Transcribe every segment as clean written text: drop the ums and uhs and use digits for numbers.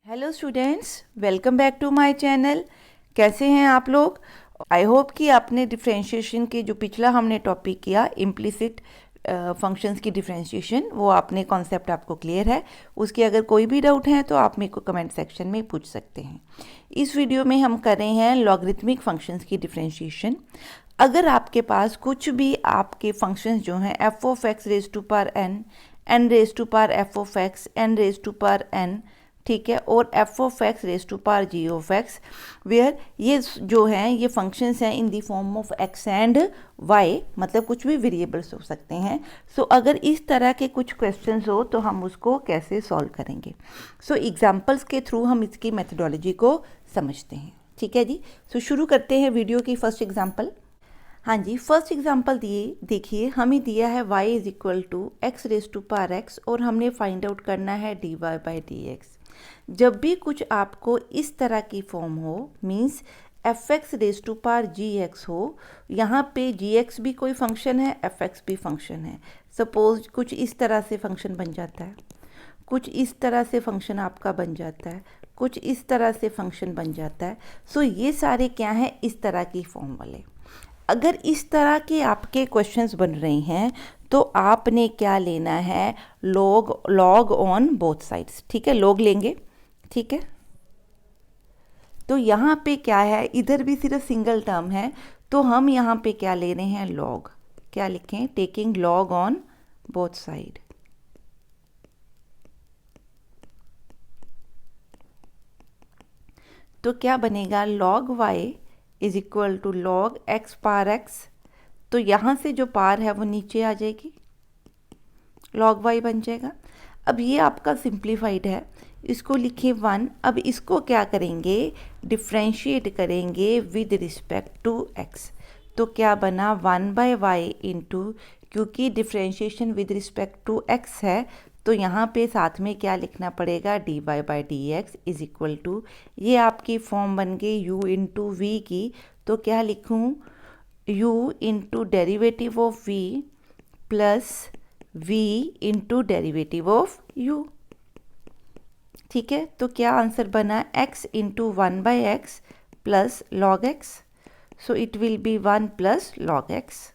Hello students, welcome back to my channel. कैसे हैं आप लोग? आई होप कि आपने डिफरेंशिएशन के जो पिछला हमने टॉपिक किया इम्प्लिसिट फंक्शंस की डिफरेंशिएशन, वो आपने कॉन्सेप्ट आपको क्लियर है। उसके अगर कोई भी डाउट है तो आप मेरे को कमेंट सेक्शन में पूछ सकते हैं। इस वीडियो में हम कर रहे हैं लॉगरिथमिक फंक्शंस की डिफरेंशिएशन। अगर आपके पास कुछ भी आपके फंक्शंस जो हैं f of x raise to power n, n raise to power f of x, n raise to power n, ठीक है, और f of x raise to power g of x, where ये जो हैं ये फंक्शंस हैं in the form of x and y, मतलब कुछ भी वेरिएबल्स हो सकते हैं। सो अगर इस तरह के कुछ क्वेश्चंस हो तो हम उसको कैसे सॉल्व करेंगे? सो एग्जांपल्स के थ्रू हम इसकी मेथडोलॉजी को समझते हैं। ठीक है जी, सो शुरू करते हैं वीडियो की फर्स्ट एग्जाम्पल। हाँ जी, फर्स्ट एग्जांपल देखिए, हमें दिया है y is equal to x raise to power x और हमने फाइंड आउट करना है dy बाई डी एक्स। जब भी कुछ आपको इस तरह की फॉर्म हो, means f x raise to power g x हो, यहाँ पे जी एक्स भी कोई फंक्शन है, एफ एक्स भी फंक्शन है। सपोज कुछ इस तरह से फंक्शन बन जाता है, कुछ इस तरह से फंक्शन आपका बन जाता है, कुछ इस तरह से फंक्शन बन जाता है। सो ये सारे क्या हैं? इस तरह की फॉर्म वाले। अगर इस तरह के आपके क्वेश्चंस बन रहे हैं तो आपने क्या लेना है? Log on both sides. ठीक है, लॉग लेंगे। ठीक है, तो यहाँ पे क्या है, इधर भी सिर्फ सिंगल टर्म है, तो हम यहाँ पे क्या ले रहे हैं? लॉग। क्या लिखें? Taking log on both side. तो क्या बनेगा? Log y is equal to log x power x. तो यहाँ से जो पार है वो नीचे आ जाएगी, लॉग वाई बन जाएगा। अब ये आपका सिंप्लीफाइड है, इसको लिखे 1। अब इसको क्या करेंगे? डिफ्रेंशिएट करेंगे विद रिस्पेक्ट टू एक्स। तो क्या बना? 1 बाय वाई इंटू, क्योंकि differentiation with respect to x है तो यहाँ पे साथ में क्या लिखना पड़ेगा? D Y by D x is equal to, ये आपकी फॉर्म बन गई यू इंटू वी की। तो क्या लिखूँ? u into derivative of v plus v into derivative of u। ठीक है, तो क्या आंसर बना? x into 1 by x plus log X. So it will be 1 plus log X.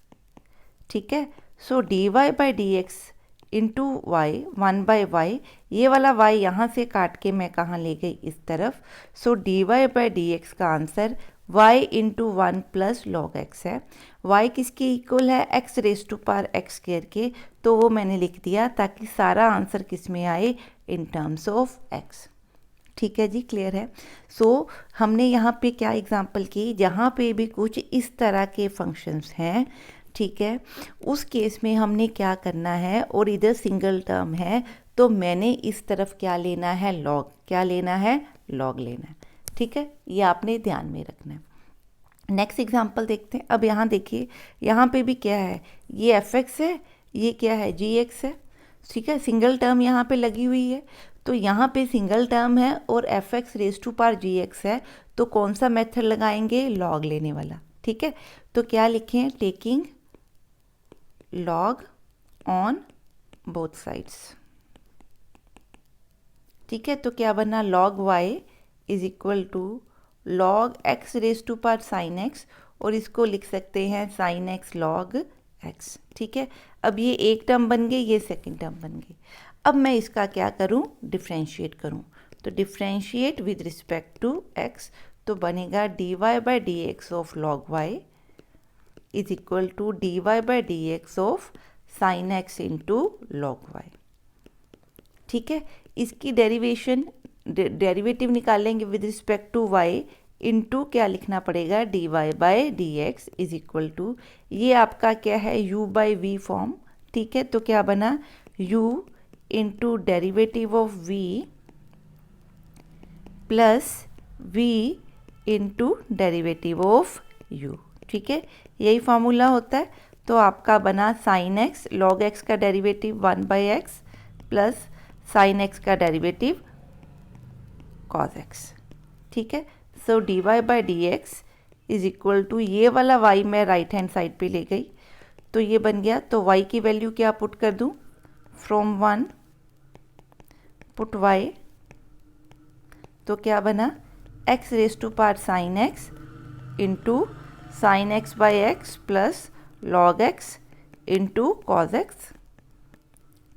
ठीक है, so D Y by D X into Y, 1 by Y, ये वाला y यहाँ से काट के मैं कहाँ ले गई? इस तरफ। So D Y by D X का answer y into 1 plus log X है। y किसके इक्वल है? x raise to power X square के, तो वो मैंने लिख दिया ताकि सारा आंसर किस में आए? In terms of x। ठीक है जी, क्लियर है। सो हमने यहाँ पे क्या एग्जांपल की? जहाँ पे भी कुछ इस तरह के फंक्शंस हैं, ठीक है, उस केस में हमने क्या करना है, और इधर सिंगल टर्म है तो मैंने इस तरफ क्या लेना है? लॉग। क्या लेना है? लॉग लेना है। ठीक है, ये आपने ध्यान में रखना है। नेक्स्ट एग्जांपल देखते हैं। अब यहाँ देखिए, यहाँ पे भी क्या है? ये एफ एक्स है, ये क्या है? जी एक्स है। ठीक है, सिंगल टर्म यहाँ पे लगी हुई है, तो यहाँ पे सिंगल टर्म है और f x raise to power g x है, तो कौन सा मेथड लगाएंगे? लॉग लेने वाला। ठीक है, तो क्या लिखें? Taking log on both sides. ठीक है, तो क्या बना? Log y is equal to log x raise to power sine x, और इसको लिख सकते हैं साइन एक्स लॉग एक्स। ठीक है, अब ये एक टर्म बन गई, ये सेकंड टर्म बन गई। अब मैं इसका क्या करूं? डिफ्रेंशिएट करूं। तो differentiate with respect to x, तो बनेगा d Y by D x of log y is equal to d Y by D x of sine x into log y. ठीक है, इसकी डेरिवेटिव निकालेंगे with respect to y, into क्या लिखना पड़ेगा? D Y by D x is equal to, ये आपका क्या है? u by v form. ठीक है, तो क्या बना? u into derivative of v plus v into derivative of u। ठीक है, यही फार्मूला होता है। तो आपका बना साइन एक्स, लॉग एक्स का derivative 1 by x plus sine x का डेरिवेटिव कॉस एक्स। ठीक है, so D Y by D x is equal to, ये वाला y मैं राइट हैंड साइड पे ले गई तो ये बन गया। तो y की वैल्यू क्या पुट कर दूं? फ्रॉम 1 पुट y तो क्या बना, x raise to power sine x into sine x by x plus log x into cos x.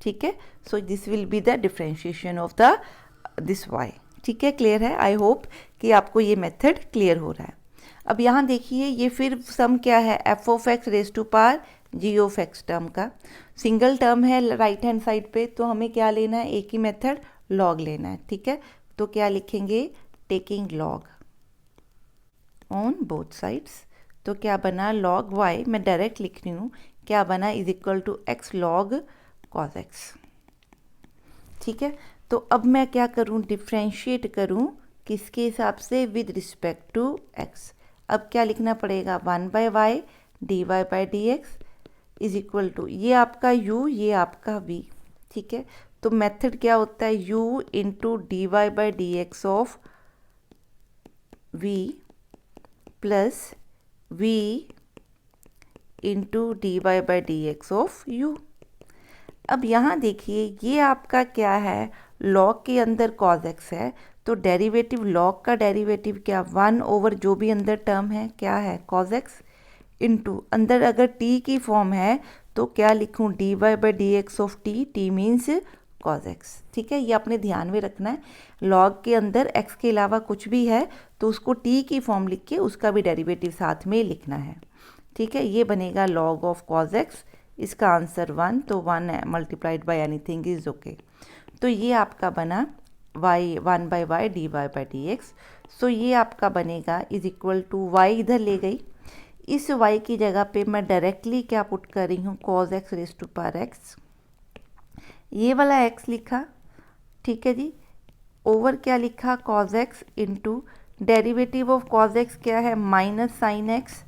ठीक है, so this will be the differentiation of the this y. ठीक है, clear है? आई hope कि आपको ये मेथड क्लियर हो रहा है। अब यहाँ देखिए, ये फिर सम क्या है, f of x raise to power g of x term का सिंगल टर्म है राइट हैंड साइड पे, तो हमें क्या लेना है, एक ही मेथड लॉग लेना है। ठीक है, तो क्या लिखेंगे, taking log on both sides. तो क्या बना, लॉग वाई, मैं डायरेक्ट लिख रही हूँ, क्या बना, is equal to x log cos x. ठीक है, तो अब मैं क्या करूँ, डिफ्रेंशिएट करूँ किसके हिसाब से, विद रिस्पेक्ट टू एक्स। अब क्या लिखना पड़ेगा, 1/y dy by D x is equal to, ये आपका u, ये आपका v। ठीक है, तो मेथड क्या होता है, u into d Y by D x of v plus v into d Y by D x of u। अब यहाँ देखिए, ये आपका क्या है, लॉग के अंदर कॉज एक्स है, तो डेरिवेटिव लॉग का डेरिवेटिव क्या, 1 ओवर जो भी अंदर टर्म है क्या है, कॉज एक्स इंटू अंदर अगर t की फॉर्म है तो क्या लिखूँ, d Y by D x of t, t means cos x. ठीक है, ये अपने ध्यान में रखना है, लॉग के अंदर x के अलावा कुछ भी है तो उसको t की फॉर्म लिख के उसका भी डेरिवेटिव साथ में लिखना है। ठीक है, ये बनेगा लॉग ऑफ कॉज एक्स, इसका आंसर 1, तो 1 multiplied by anything is okay. तो ये आपका बना y 1/y d Y by D x. So ये आपका बनेगा इज इक्वल टू y इधर ले गई, इस y की जगह पे मैं डायरेक्टली क्या पुट कर रही हूँ, cos x raise to power x, ये वाला x लिखा। ठीक है जी, ओवर क्या लिखा, cause x into derivative of cos x क्या है, minus sine x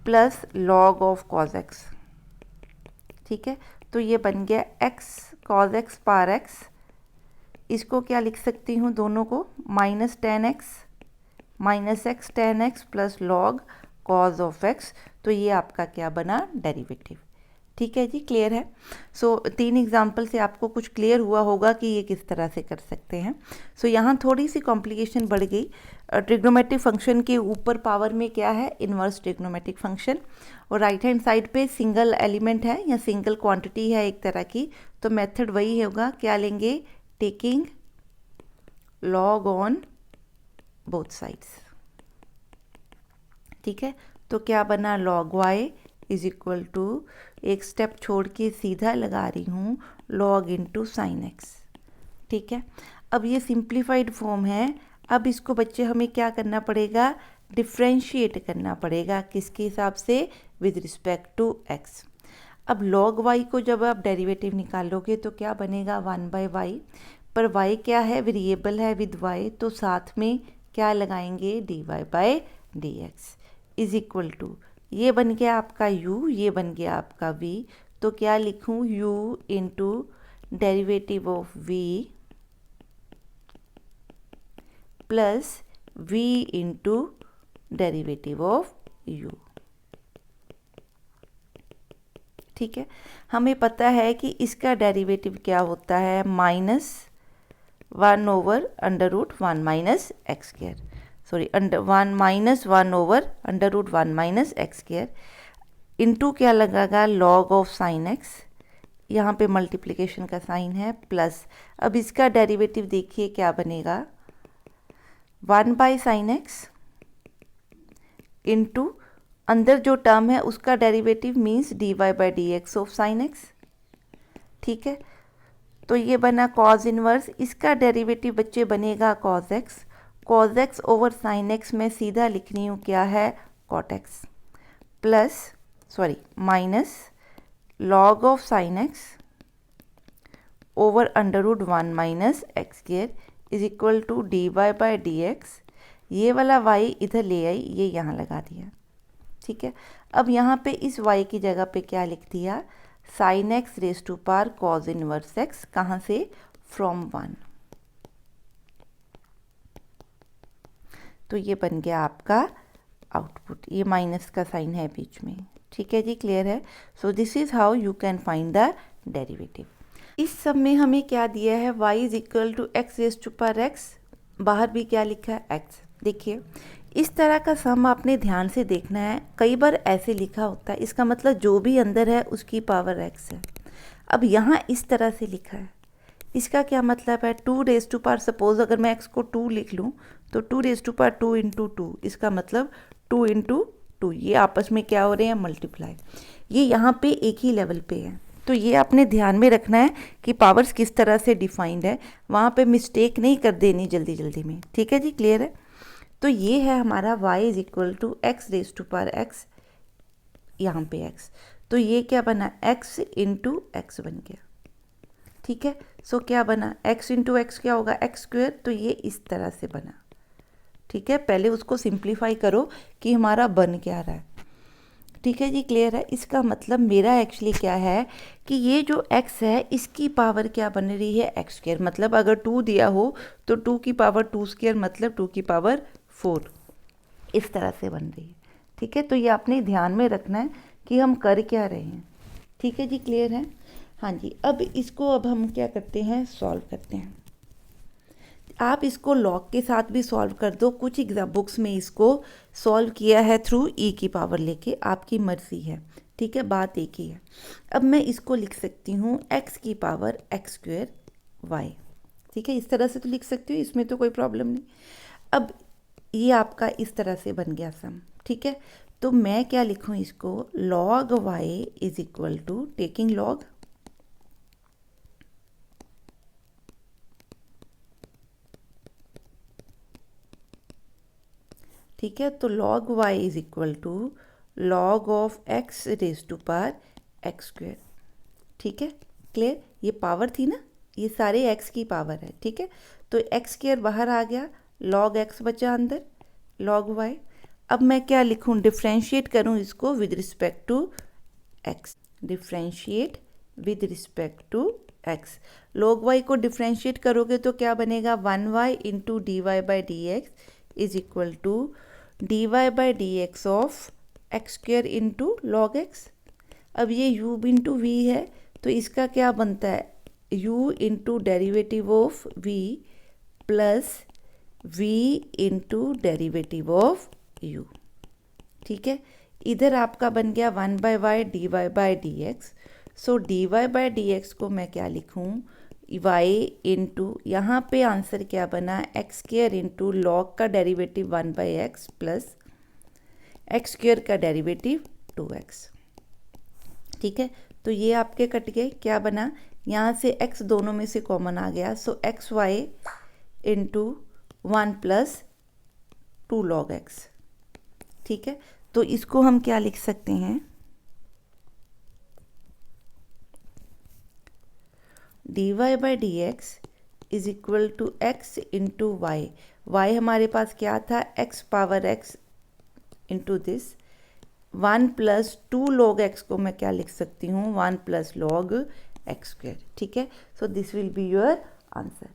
plus log of cos x. ठीक है, तो ये बन गया x cos x power x, इसको क्या लिख सकती हूँ दोनों को, minus ten x minus x ten x plus log cause of x. तो ये आपका क्या बना, डेरिवेटिव। ठीक है जी, क्लियर है? सो 3 एग्जाम्पल से आपको कुछ क्लियर हुआ होगा कि ये किस तरह से कर सकते हैं। सो यहाँ थोड़ी सी कॉम्प्लिकेशन बढ़ गई। ट्रिग्नोमेट्रिक फंक्शन के ऊपर पावर में क्या है, इन्वर्स ट्रिग्नोमेट्रिक फंक्शन, और राइट हैंड साइड पे सिंगल एलिमेंट है या सिंगल क्वांटिटी है एक तरह की, तो मेथड वही होगा, क्या लेंगे, taking log on both sides. ठीक है, तो क्या बना, log y is equal to, एक स्टेप छोड़ के सीधा लगा रही हूँ, लॉग इंटू साइन एक्स। ठीक है, अब ये सिंप्लीफाइड फॉर्म है, अब इसको बच्चे हमें क्या करना पड़ेगा, डिफ्रेंशिएट करना पड़ेगा, किसके हिसाब से, विद रिस्पेक्ट टू एक्स। अब लॉग वाई को जब आप डेरिवेटिव निकालोगे तो क्या बनेगा, 1/y, पर y क्या है, वेरिएबल है विद y, तो साथ में क्या लगाएंगे, dy by D x is equal to, ये बन गया आपका u, ये बन गया आपका v, तो क्या लिखूँ, u into derivative of v plus v into derivative of u। ठीक है, हमें पता है कि इसका डेरिवेटिव क्या होता है, -1 over under root 1 minus x square, sorry -1 over under root 1 minus x square into क्या लगेगा, लॉग ऑफ साइन एक्स, यहाँ पे मल्टीप्लिकेशन का साइन है, प्लस अब इसका डेरिवेटिव देखिए क्या बनेगा, 1/sin x इंटू अंदर जो टर्म है उसका derivative means dy by D x of sine x. ठीक है, तो ये बना कॉज इनवर्स, इसका डेरिवेटिव बच्चे बनेगा cos x over sine x में सीधा लिख रही हूँ क्या है, cot x, plus minus log of sine x over under root 1 minus x square is equal to d Y by D x, ये वाला y इधर ले आई, ये यहाँ लगा दिया। ठीक है, अब यहाँ पे इस y की जगह पे क्या लिख दिया, sine x raise to power cos inverse x, कहाँ से, फ्रॉम 1। तो ये बन गया आपका आउटपुट, ये माइनस का साइन है बीच में। ठीक है जी, क्लियर है? So this is how you can find the derivative. इस सब में हमें क्या दिया है, y is equal to x raise to power x बाहर भी क्या लिखा है x। देखिए इस तरह का सम आपने ध्यान से देखना है, कई बार ऐसे लिखा होता है, इसका मतलब जो भी अंदर है उसकी पावर x है। अब यहाँ इस तरह से लिखा है, इसका क्या मतलब है, 2 रेज़ टू पावर, सपोज अगर मैं x को 2 लिख लूँ तो 2 रेज़ टू पावर 2 इंटू 2, इसका मतलब 2 इंटू 2, ये आपस में क्या हो रहे हैं, मल्टीप्लाई। ये यहाँ पे एक ही लेवल पे है, तो ये आपने ध्यान में रखना है कि पावर्स किस तरह से डिफाइंड है, वहाँ पे मिस्टेक नहीं कर देनी जल्दी जल्दी में। ठीक है जी, क्लियर है। तो ये है हमारा y is equal to x raise to power x, यहाँ पे x, तो ये क्या बना, x इंटू एक्स बन गया। ठीक है, सो क्या बना, x इंटू एक्स क्या होगा, एक्स स्क्वेयर, तो ये इस तरह से बना। ठीक है, पहले उसको सिंप्लीफाई करो कि हमारा बन क्या रहा है। ठीक है जी, क्लियर है। इसका मतलब मेरा एक्चुअली क्या है कि ये जो x है इसकी पावर क्या बन रही है, एक्स स्क्वेयर। मतलब अगर 2 दिया हो तो 2 की पावर 2 स्क्वेयर मतलब 2 की पावर 4, इस तरह से बन रही है। ठीक है, तो ये आपने ध्यान में रखना है कि हम कर क्या रहे हैं। ठीक है जी, क्लियर है। हाँ जी, अब इसको अब हम क्या करते हैं, सॉल्व करते हैं। आप इसको लॉग के साथ भी सॉल्व कर दो, कुछ एग्जाम बुक्स में इसको सॉल्व किया है थ्रू ई की पावर लेके, आपकी मर्जी है। ठीक है, बात एक ही है। अब मैं इसको लिख सकती हूँ एक्स की पावर एक्स स्क्वेयर वाई। ठीक है, इस तरह से तो लिख सकती हूँ, इसमें तो कोई प्रॉब्लम नहीं। अब ये आपका इस तरह से बन गया सम। ठीक है, तो मैं क्या लिखूँ इसको, log y is equal to, taking log, ठीक है, तो log y is equal to log of x raise to power x square. ठीक है, क्लियर। ये पावर थी ना, ये सारे x की पावर है। ठीक है, तो एक्स स्क्वेयर बाहर आ गया, log x बचा अंदर, log y। अब मैं क्या लिखूं, डिफ्रेंशिएट करूं इसको with respect to x, differentiate with respect to x। log y को डिफ्रेंशिएट करोगे तो क्या बनेगा, 1y into d Y by D x is equal to d Y by D x of x square into log x. अब ये u into we है, तो इसका क्या बनता है, u into derivative of v plus v into derivative of u। ठीक है, इधर आपका बन गया 1 by y d Y by D x. So D Y by D x को मैं क्या लिखूँ, y इंटू, यहाँ पे आंसर क्या बना, एक्स स्क्वेयर इंटू लॉग का derivative 1 by x plus x square का डेरिवेटिव 2x। ठीक है, तो ये आपके कट गए, क्या बना, यहाँ से x दोनों में से कॉमन आ गया, so x y into 1 plus 2 log x। ठीक है, तो इसको हम क्या लिख सकते हैं, d Y by D x is equal to x into y. Y हमारे पास क्या था, x power x into this 1 plus 2 log x को मैं क्या लिख सकती हूँ, 1 प्लस लॉग एक्स स्क्वेयर। ठीक है, so this will be your answer.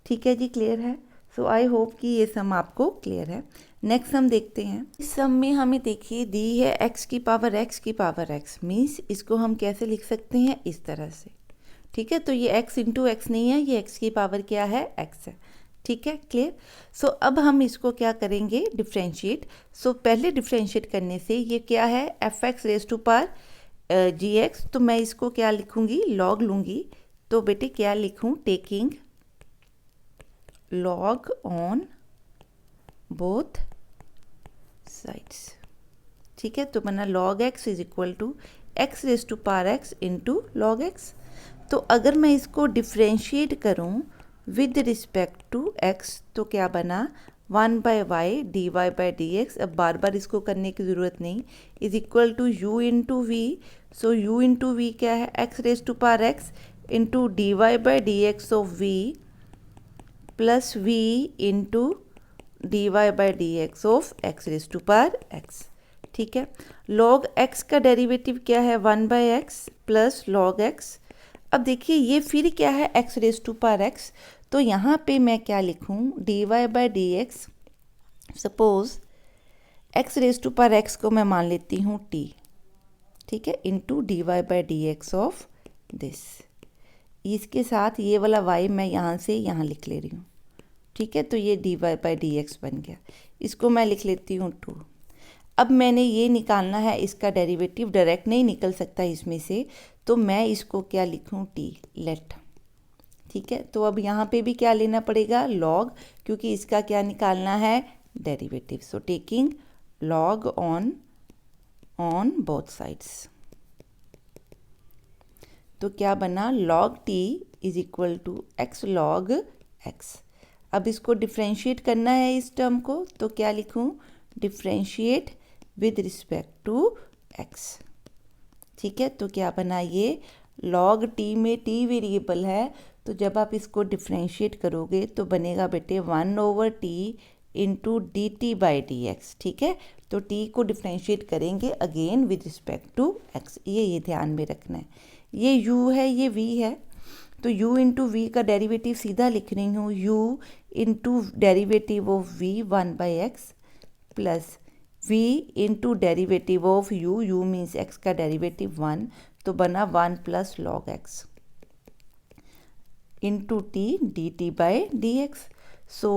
ठीक है जी, क्लियर है। सो आई होप कि ये सम आपको क्लियर है। नेक्स्ट हम देखते हैं, इस सम में हमें देखिए दी है x की पावर x मीन्स इसको हम कैसे लिख सकते हैं, इस तरह से। ठीक है, तो ये x इंटू एक्स नहीं है, ये x की पावर क्या है, x है। ठीक है, क्लियर। सो अब हम इसको क्या करेंगे, डिफ्रेंशिएट। सो पहले डिफ्रेंशिएट करने से ये क्या है, f x raise to power g x, तो मैं इसको क्या लिखूंगी, लॉग लूंगी। तो बेटे क्या लिखूं, taking log on both sides. ठीक है, तो बना log x is equal to x raise to power x into log x. तो अगर मैं इसको डिफ्रेंशिएट करूं विद रिस्पेक्ट टू x, तो क्या बना, 1 by y d Y by D x, अब बार बार इसको करने की ज़रूरत नहीं, is equal to u into v. So u into v क्या है, x raise to power x into d Y by D x of v plus v into d Y by D x of x raise to power x. ठीक है, log x का derivative क्या है, 1 by x plus log x। अब देखिए ये फिर क्या है, x raise to power x, तो यहाँ पे मैं क्या लिखूँ, d Y by D x, suppose x raise to power x को मैं मान लेती हूँ t। ठीक है, into d Y by D x of this, इसके साथ ये वाला y मैं यहाँ से यहाँ लिख ले रही हूँ। ठीक है, तो ये dy बाई डी एक्स बन गया। इसको मैं लिख लेती हूँ 2। अब मैंने ये निकालना है, इसका डेरिवेटिव डायरेक्ट नहीं निकल सकता इसमें से, तो मैं इसको क्या लिखूँ, t लेट। ठीक है, तो अब यहाँ पे भी क्या लेना पड़ेगा, लॉग, क्योंकि इसका क्या निकालना है, derivative. So taking log on both sides. तो क्या बना, log t is equal to x log x. अब इसको डिफ्रेंशिएट करना है इस टर्म को, तो क्या लिखूँ, differentiate with respect to x। ठीक है, तो क्या बना, ये log t में t वेरिएबल है, तो जब आप इसको डिफ्रेंशिएट करोगे तो बनेगा बेटे 1/t into d t by D x. ठीक है, तो t को डिफ्रेंशिएट करेंगे again with respect to x, ये ध्यान में रखना है। ये u है, ये v है, तो u इंटू वी का डेरिवेटिव सीधा लिख रही हूँ, u into derivative of v 1/x plus v into derivative of u means x का डेरिवेटिव 1, तो बना 1 plus log x into t dt by D x. So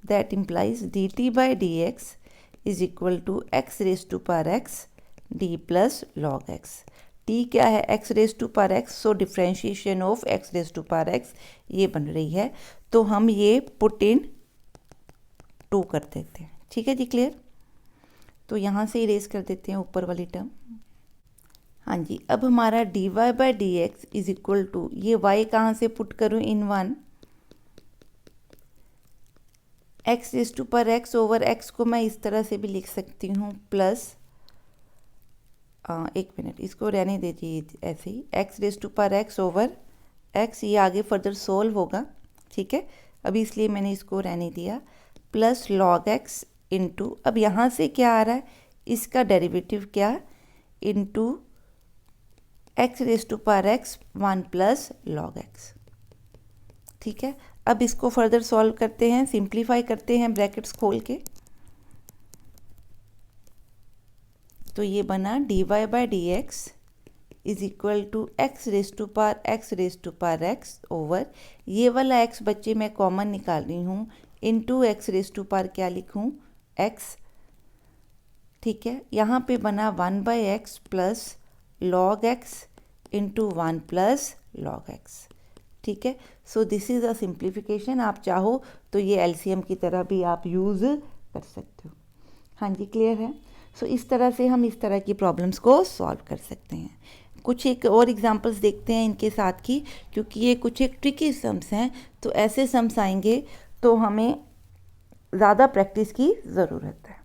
that implies dt by D x is equal to x raise to power x d plus log x. t क्या है, x raise to power x, so differentiation of x raise to power x ये बन रही है, तो हम ये put in 2 कर देते हैं। ठीक है जी, क्लियर। तो यहाँ से इरेज कर देते हैं ऊपर वाली टर्म। हाँ जी, अब हमारा dy by D x is equal to, ये y कहाँ से पुट करूँ, in 1, x raise to power x over x को मैं इस तरह से भी लिख सकती हूँ, प्लस एक मिनट, इसको रहने दीजिए ऐसे ही, x raise to power x over x, ये आगे फर्दर सोल्व होगा। ठीक है, अभी इसलिए मैंने इसको रहने दिया, प्लस log x इंटू, अब यहाँ से क्या आ रहा है, इसका डेरिवेटिव क्या, into x raise to power x 1 plus log x। ठीक है, अब इसको फर्दर सॉल्व करते हैं, सिंप्लीफाई करते हैं ब्रैकेट्स खोल के, तो ये बना dy by D x is equal to x raise to power x over, ये वाला x बच्चे मैं कॉमन निकाल रही हूँ, into x raise to power क्या लिखूँ, x। ठीक है, यहाँ पे बना 1/x plus log x into 1 plus log x। ठीक है, so this is a simplification. आप चाहो तो ये एलसीएम की तरह भी आप यूज़ कर सकते हो। हाँ जी, क्लियर है। सो इस तरह से हम इस तरह की प्रॉब्लम्स को सॉल्व कर सकते हैं। कुछ एक और एग्जांपल्स देखते हैं इनके साथ की, क्योंकि ये कुछ एक ट्रिकी सम्स हैं, तो ऐसे सम्स आएंगे तो हमें ज़्यादा प्रैक्टिस की ज़रूरत है।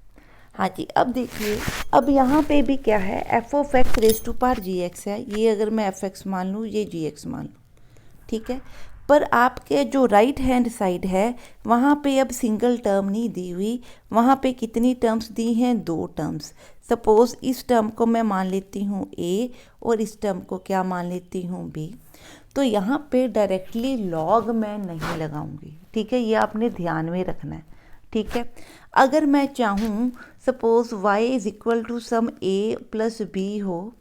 हाँ जी, अब देखिए, अब यहाँ पे भी क्या है, f of x raise to power g x है, ये अगर मैं एफ एक्स मान लूँ, ये जी एक्स मान लूँ। ठीक है, पर आपके जो राइट हैंड साइड है वहाँ पे अब सिंगल टर्म नहीं दी हुई, वहाँ पे कितनी टर्म्स दी हैं, 2 टर्म्स। सपोज़ इस टर्म को मैं मान लेती हूँ a और इस टर्म को क्या मान लेती हूँ b, तो यहाँ पे डायरेक्टली लॉग मैं नहीं लगाऊंगी। ठीक है, ये आपने ध्यान में रखना है। ठीक है, अगर मैं चाहूँ suppose y is equal to sum a plus b हो,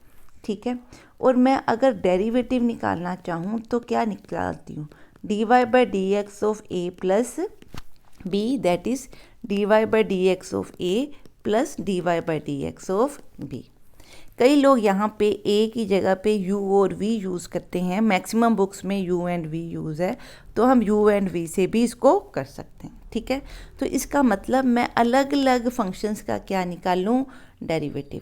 ठीक है, और मैं अगर डेरिवेटिव निकालना चाहूँ तो क्या निकालती हूँ, dy by D x of a plus b, that is dy by D x of a plus dy by D x of b। कई लोग यहाँ पे a की जगह पे u और v यूज़ करते हैं, मैक्सिमम बुक्स में u एंड v यूज़ है, तो हम u एंड v से भी इसको कर सकते हैं। ठीक है, तो इसका मतलब मैं अलग अलग फंक्शंस का क्या निकाल लूँ, डेरिवेटिव।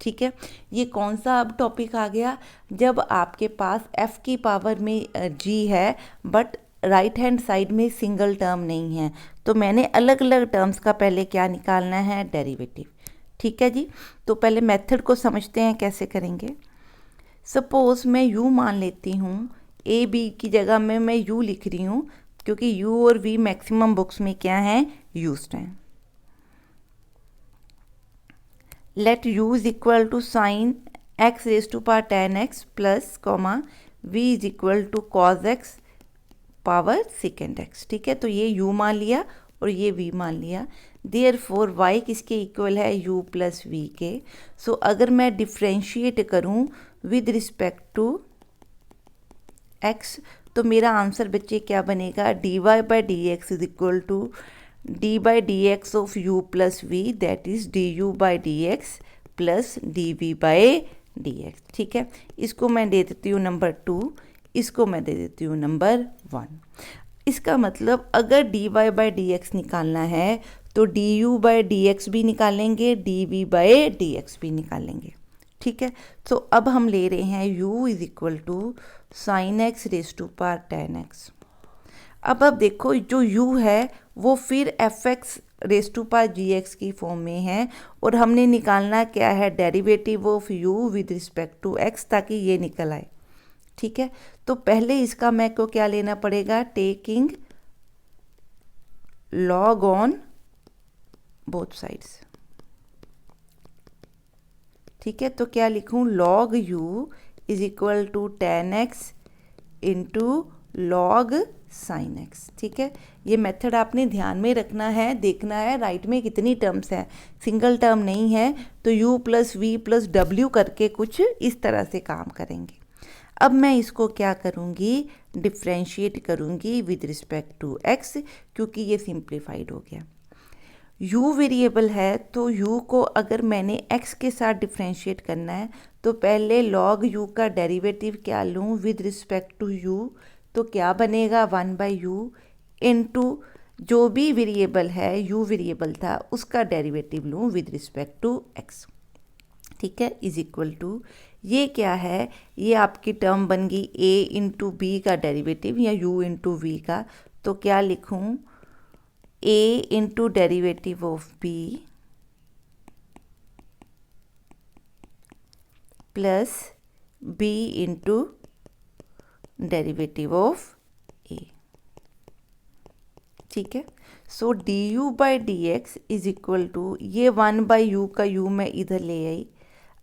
ठीक है, ये कौन सा अब टॉपिक आ गया, जब आपके पास f की पावर में g है बट राइट हैंड साइड में सिंगल टर्म नहीं है, तो मैंने अलग अलग टर्म्स का पहले क्या निकालना है, डेरिवेटिव। ठीक है जी, तो पहले मेथड को समझते हैं कैसे करेंगे। सपोज़ मैं u मान लेती हूँ, a b की जगह में मैं u लिख रही हूँ, क्योंकि u और v मैक्सिमम बुक्स में क्या हैं, यूज्ड हैं। Let u is equal to sine x raise to power tan x plus comma v is equal to cos x power second x। ठीक है, तो ये u मान लिया और ये v मान लिया, देयरफॉर y किसके इक्वल है, u प्लस v के। सो अगर मैं डिफ्रेंशिएट करूँ विद रिस्पेक्ट टू x, तो मेरा आंसर बच्चे क्या बनेगा, d Y by D x is equal to d by D x of u plus v, that is d u by D x plus d v by D x. ठीक है, इसको मैं दे देती हूँ नंबर 2, इसको मैं दे देती हूँ नंबर 1। इसका मतलब अगर d Y by D x निकालना है तो d u by D x भी निकालेंगे, d v by D x भी निकालेंगे। ठीक है, तो अब हम ले रहे हैं u is equal to sine x raise to power ten x. अब देखो जो u है वो फिर f x raise to power g x की फॉर्म में है, और हमने निकालना क्या है, derivative of u with respect to x, ताकि ये निकल आए। ठीक है, तो पहले इसका मैं को क्या लेना पड़ेगा, taking log on both sides. ठीक है, तो क्या लिखूं, log u is equal to ten x into log sine x. ठीक है, ये मेथड आपने ध्यान में रखना है, देखना है राइट में कितनी टर्म्स है, सिंगल टर्म नहीं है, तो u प्लस वी प्लस डब्ल्यू करके कुछ इस तरह से काम करेंगे। अब मैं इसको क्या करूँगी, डिफ्रेंशिएट करूँगी विद रिस्पेक्ट टू x, क्योंकि ये सिंप्लीफाइड हो गया। u वेरिएबल है तो u को अगर मैंने x के साथ डिफ्रेंशिएट करना है तो पहले log u का डेरिवेटिव क्या लूँ विद रिस्पेक्ट टू u, तो क्या बनेगा 1 बाई u इंटू जो भी वेरिएबल है u वेरिएबल था उसका डेरिवेटिव लूँ विद रिस्पेक्ट टू x। ठीक है, इज इक्वल टू ये क्या है, ये आपकी टर्म बन गई a इंटू बी का डेरिवेटिव या u इंटू वी का, तो क्या लिखूँ, a into derivative of b plus b into derivative of a। ठीक है, so d u by D x is equal to ये 1 बाई यू का u मैं इधर ले आई।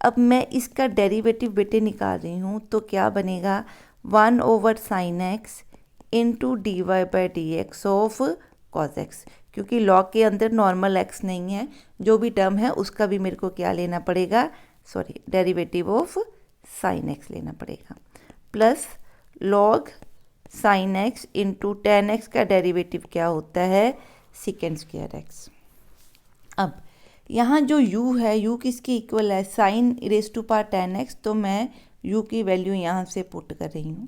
अब मैं इसका डेरिवेटिव बेटे निकाल रही हूँ, तो क्या बनेगा 1 over sine x into d Y by D x of cos x, क्योंकि लॉग के अंदर नॉर्मल एक्स नहीं है, जो भी टर्म है उसका भी मेरे को क्या लेना पड़ेगा, sorry derivative of sine x लेना पड़ेगा, plus log sine x into ten x का डेरिवेटिव क्या होता है, सेकेंड स्क्वायर एक्स। अब यहाँ जो u है, u किसकी इक्वल है, sine raise to power ten x, तो मैं u की वैल्यू यहाँ से पुट कर रही हूँ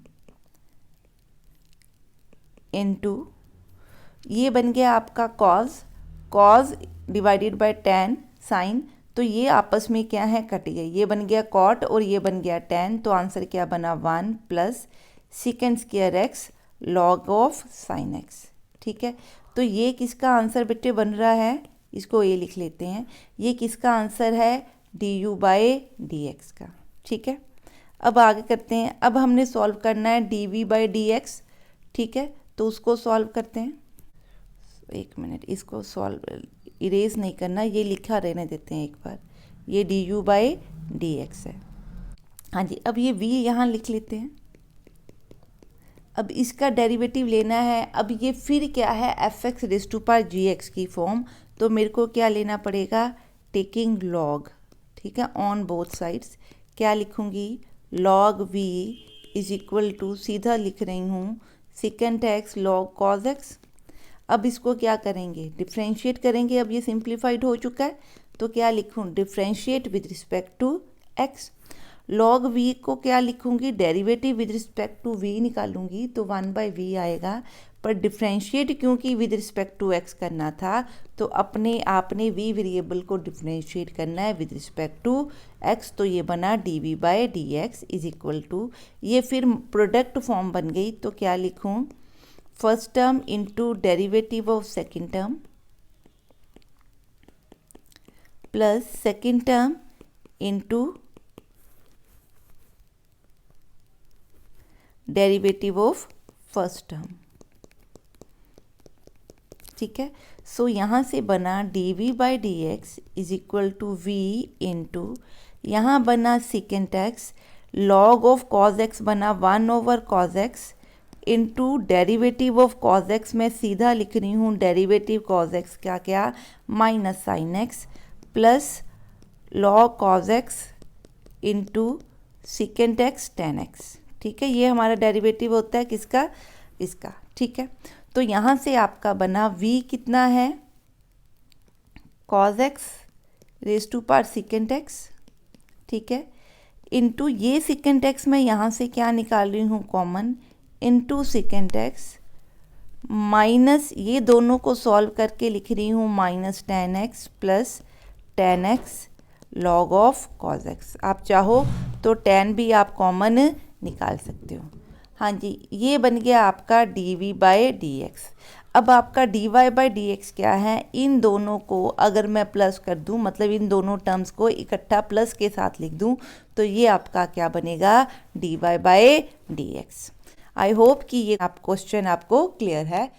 इनटू ये बन गया आपका cos divided by ten sine, तो ये आपस में क्या है, कट गए, ये बन गया cot और ये बन गया tan, तो आंसर क्या बना 1 plus second square x log of sine x. ठीक है, तो ये किसका आंसर बेटे बन रहा है, इसको ये लिख लेते हैं, ये किसका आंसर है, D u by D X का। ठीक है, अब आगे करते हैं, अब हमने सॉल्व करना है d v by D x. ठीक है, तो उसको सॉल्व करते हैं, एक मिनट, इसको सॉल्व इरेज नहीं करना, ये लिखा रहने देते हैं एक बार, ये D u by D x है। हाँ जी, अब ये v यहाँ लिख लेते हैं। अब इसका डेरिवेटिव लेना है, अब ये फिर क्या है, f x raise to power g x की फॉर्म, तो मेरे को क्या लेना पड़ेगा, टेकिंग लॉग। ठीक है, ऑन बोथ साइड्स क्या लिखूँगी, log v is equal to, सीधा लिख रही हूँ, second x log cos x. अब इसको क्या करेंगे, डिफ्रेंशिएट करेंगे, अब ये सिंप्लीफाइड हो चुका है, तो क्या लिखूँ, differentiate with respect to x। Log v को क्या लिखूँगी, derivative with respect to v निकालूंगी, तो 1 बाई वी आएगा, पर डिफ्रेंशिएट क्योंकि विद रिस्पेक्ट टू x करना था, तो अपने आपने v वेरिएबल को डिफ्रेंशिएट करना है विद रिस्पेक्ट टू x, तो ये बना d v by D x is equal to, ये फिर प्रोडक्ट फॉर्म बन गई, तो क्या लिखूँ, first term into derivative of second term plus second term into derivative of first term. ठीक है, सो यहाँ से बना d v by D x is equal to v into, यहाँ बना second x, log of cos x बना 1 over cos x into derivative of cos x, मैं सीधा लिख रही हूँ, डेरिवेटिव कॉज एक्स का क्या, minus sine x plus log cos x into second x ten x. ठीक है, ये हमारा डेरिवेटिव होता है किसका, इसका, ठीक है। तो यहाँ से आपका बना v कितना है, cos x raise to power second x, ठीक है, इनटू ये सेकेंड x मैं यहाँ से क्या निकाल रही हूँ common, into second x minus ये दोनों को सॉल्व करके लिख रही हूँ minus ten x plus ten x log of cos x. आप चाहो तो टेन भी आप कॉमन निकाल सकते हो। हाँ जी, ये बन गया आपका d v by D x. अब आपका d Y by D x क्या है, इन दोनों को अगर मैं प्लस कर दूं, मतलब इन दोनों टर्म्स को इकट्ठा प्लस के साथ लिख दूं, तो ये आपका क्या बनेगा, d Y by D x. I hope कि ये आप क्वेश्चन आपको क्लियर है।